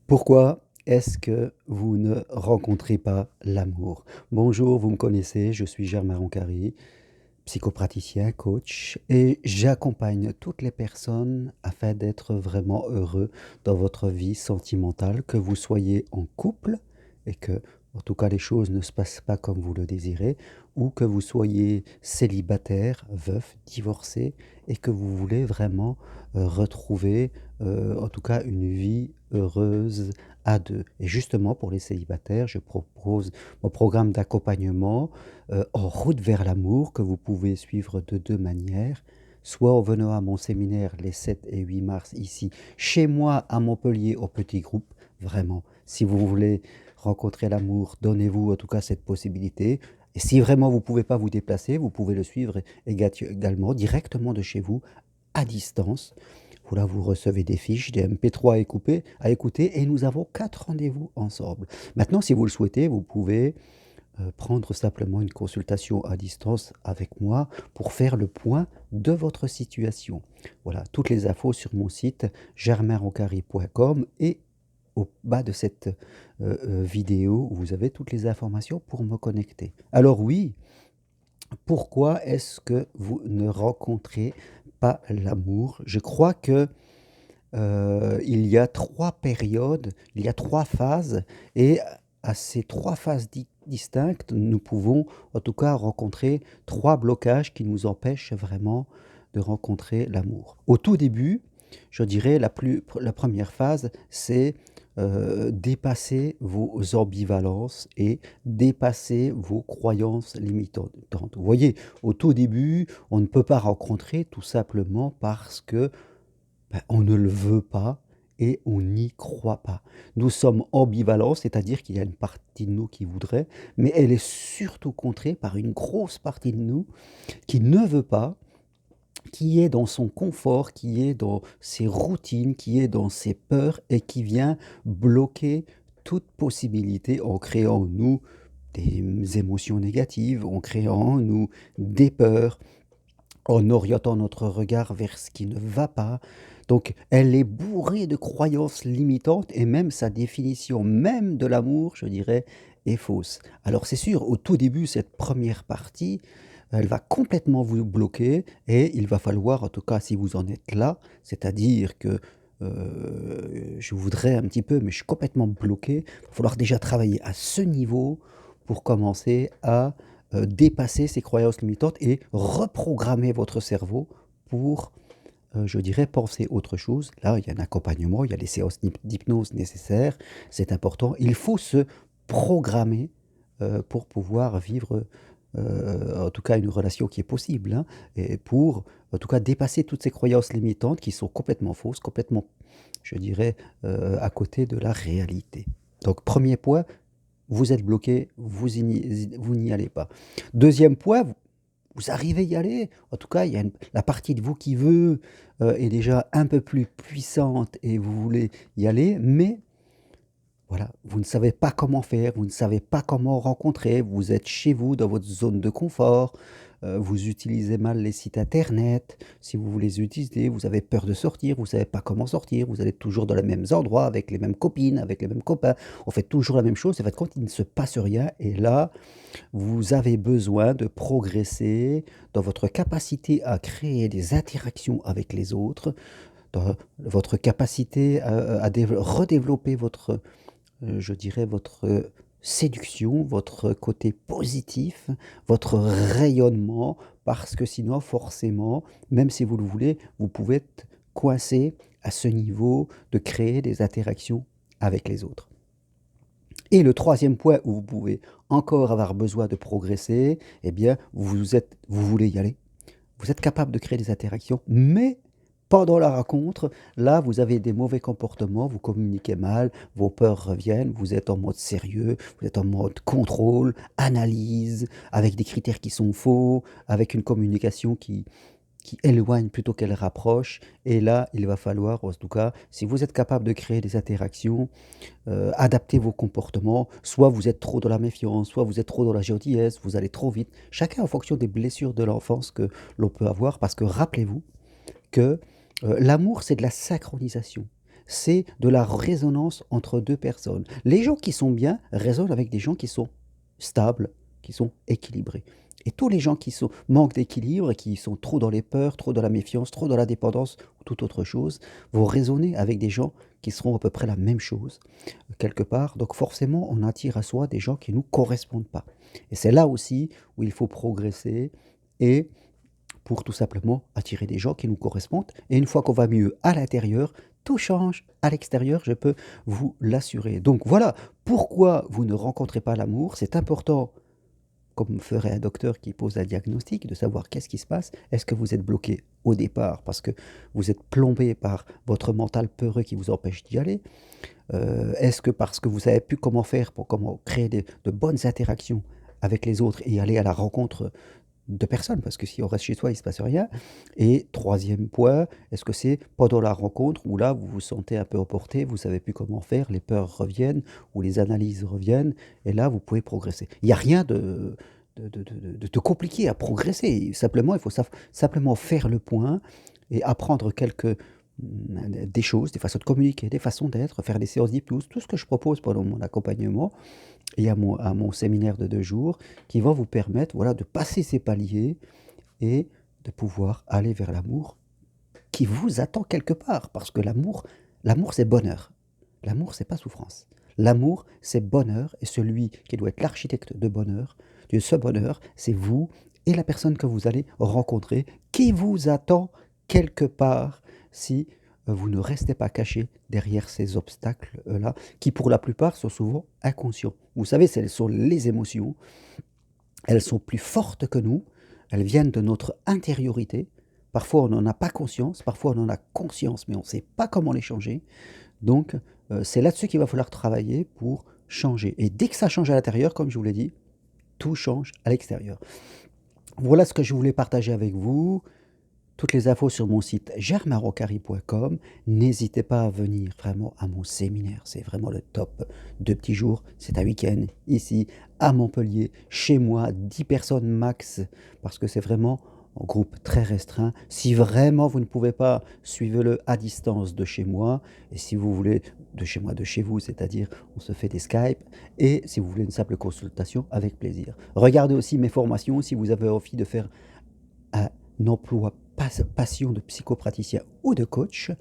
Pourquoi est-ce que vous ne rencontrez pas l'amour? Bonjour, vous me connaissez, je suis Germain Roncary, psychopraticien, coach, et j'accompagne toutes les personnes afin d'être vraiment heureux dans votre vie sentimentale, que vous soyez en couple et que, en tout cas, les choses ne se passent pas comme vous le désirez, ou que vous soyez célibataire, veuf, divorcé, et que vous voulez vraiment retrouver, en tout cas, une vie heureuse à deux. Et justement, pour les célibataires, je propose mon programme d'accompagnement En route vers l'amour que vous pouvez suivre de deux manières. Soit en venant à mon séminaire les 7 et 8 mars ici, chez moi à Montpellier, au petit groupe. Vraiment, si vous voulez rencontrer l'amour, donnez-vous en tout cas cette possibilité. Et si vraiment vous ne pouvez pas vous déplacer, vous pouvez le suivre également directement de chez vous, à distance. Voilà, vous recevez des fiches, des MP3 à écouter et nous avons 4 rendez-vous ensemble. Maintenant, si vous le souhaitez, vous pouvez prendre simplement une consultation à distance avec moi pour faire le point de votre situation. Voilà, toutes les infos sur mon site germainroncary.com et au bas de cette vidéo, vous avez toutes les informations pour me connecter. Alors oui, pourquoi est-ce que vous ne rencontrez pas l'amour? Je crois que il y a 3 périodes, il y a 3 phases et à ces 3 phases distinctes, nous pouvons en tout cas rencontrer 3 blocages qui nous empêchent vraiment de rencontrer l'amour. Au tout début, je dirais la première phase, c'est, dépasser vos ambivalences et dépasser vos croyances limitantes. Vous voyez, au tout début, on ne peut pas rencontrer tout simplement parce que on ne le veut pas et on n'y croit pas. Nous sommes ambivalents, c'est-à-dire qu'il y a une partie de nous qui voudrait, mais elle est surtout contrée par une grosse partie de nous qui ne veut pas, qui est dans son confort, qui est dans ses routines, qui est dans ses peurs et qui vient bloquer toute possibilité en créant en nous des émotions négatives, en créant en nous des peurs, en orientant notre regard vers ce qui ne va pas. Donc, elle est bourrée de croyances limitantes et même sa définition même de l'amour, je dirais, est fausse. Alors, c'est sûr, au tout début, cette première partie, elle va complètement vous bloquer et il va falloir, en tout cas, si vous en êtes là, c'est-à-dire que je voudrais un petit peu, mais je suis complètement bloqué, il va falloir déjà travailler à ce niveau pour commencer à dépasser ces croyances limitantes et reprogrammer votre cerveau pour, je dirais, penser autre chose. Là, il y a un accompagnement, il y a les séances d'hypnose nécessaires, c'est important. Il faut se programmer pour pouvoir vivre, en tout cas, une relation qui est possible, hein, et pour, en tout cas, dépasser toutes ces croyances limitantes qui sont complètement fausses, complètement, je dirais, à côté de la réalité. Donc, premier point, vous êtes bloqué, vous n'y allez pas. Deuxième point, vous arrivez à y aller. En tout cas, il y a la partie de vous qui veut est déjà un peu plus puissante et vous voulez y aller, mais voilà, vous ne savez pas comment faire, vous ne savez pas comment rencontrer, vous êtes chez vous, dans votre zone de confort, vous utilisez mal les sites internet. Si vous les utilisez, vous avez peur de sortir, vous ne savez pas comment sortir, vous allez toujours dans les mêmes endroits, avec les mêmes copines, avec les mêmes copains. On fait toujours la même chose, en fait, quand il ne se passe rien, et là, vous avez besoin de progresser dans votre capacité à créer des interactions avec les autres, dans votre capacité redévelopper votre je dirais votre séduction, votre côté positif, votre rayonnement, parce que sinon forcément, même si vous le voulez, vous pouvez être coincé à ce niveau de créer des interactions avec les autres. Et le troisième point où vous pouvez encore avoir besoin de progresser, eh bien, vous voulez y aller, vous êtes capable de créer des interactions, mais pendant la rencontre, là, vous avez des mauvais comportements, vous communiquez mal, vos peurs reviennent, vous êtes en mode sérieux, vous êtes en mode contrôle, analyse, avec des critères qui sont faux, avec une communication qui éloigne plutôt qu'elle rapproche. Et là, il va falloir, en tout cas, si vous êtes capable de créer des interactions, adapter vos comportements. Soit vous êtes trop dans la méfiance, soit vous êtes trop dans la gentillesse, vous allez trop vite. Chacun en fonction des blessures de l'enfance que l'on peut avoir, parce que rappelez-vous que l'amour, c'est de la synchronisation. c'est de la résonance entre 2 personnes. Les gens qui sont bien résonnent avec des gens qui sont stables, qui sont équilibrés. Et tous les gens qui manquent d'équilibre et qui sont trop dans les peurs, trop dans la méfiance, trop dans la dépendance ou toute autre chose, vont résonner avec des gens qui seront à peu près la même chose, quelque part. Donc forcément, on attire à soi des gens qui ne nous correspondent pas. Et c'est là aussi où il faut progresser et pour tout simplement attirer des gens qui nous correspondent. Et une fois qu'on va mieux à l'intérieur, tout change à l'extérieur, je peux vous l'assurer. Donc voilà pourquoi vous ne rencontrez pas l'amour. C'est important, comme ferait un docteur qui pose un diagnostic, de savoir qu'est-ce qui se passe. Est-ce que vous êtes bloqué au départ parce que vous êtes plombé par votre mental peureux qui vous empêche d'y aller? Est-ce que parce que vous savez plus comment faire pour comment créer de bonnes interactions avec les autres et aller à la rencontre de personnes, parce que si on reste chez soi, il ne se passe rien. Et troisième point, est-ce que c'est pendant la rencontre où là, vous vous sentez un peu emporté, vous ne savez plus comment faire, les peurs reviennent ou les analyses reviennent, et là, vous pouvez progresser. Il n'y a rien de compliqué à progresser. Simplement, il faut simplement faire le point et apprendre des choses, des façons de communiquer, des façons d'être, faire des séances d'hypnose, tout ce que je propose pendant mon accompagnement et à mon séminaire de 2 jours qui va vous permettre, voilà, de passer ces paliers et de pouvoir aller vers l'amour qui vous attend quelque part. Parce que l'amour c'est bonheur. L'amour, c'est pas souffrance. L'amour, c'est bonheur et celui qui doit être l'architecte de ce bonheur, c'est vous et la personne que vous allez rencontrer qui vous attend quelque part si vous ne restez pas caché derrière ces obstacles-là, qui pour la plupart sont souvent inconscients. Vous savez, ce sont les émotions, elles sont plus fortes que nous, elles viennent de notre intériorité. Parfois on n'en a pas conscience, parfois on en a conscience, mais on ne sait pas comment les changer. Donc c'est là-dessus qu'il va falloir travailler pour changer. Et dès que ça change à l'intérieur, comme je vous l'ai dit, tout change à l'extérieur. Voilà ce que je voulais partager avec vous. Toutes les infos sur mon site germaroncari.com. N'hésitez pas à venir vraiment à mon séminaire, c'est vraiment le top. 2 petits jours, c'est un week-end ici à Montpellier, chez moi, 10 personnes max, parce que c'est vraiment en groupe très restreint. Si vraiment vous ne pouvez pas, suivez-le à distance de chez moi. Et si vous voulez de chez moi, de chez vous, c'est-à-dire on se fait des Skype. Et si vous voulez une simple consultation, avec plaisir. Regardez aussi mes formations si vous avez envie de faire un emploi passion de psychopraticien ou de coach,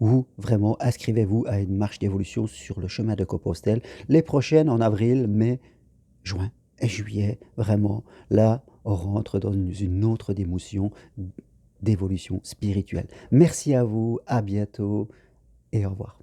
ou vraiment inscrivez-vous à une marche d'évolution sur le chemin de Compostelle. Les prochaines en avril, mai, juin et juillet, vraiment, là, on rentre dans une autre dimension d'évolution spirituelle. Merci à vous, à bientôt et au revoir.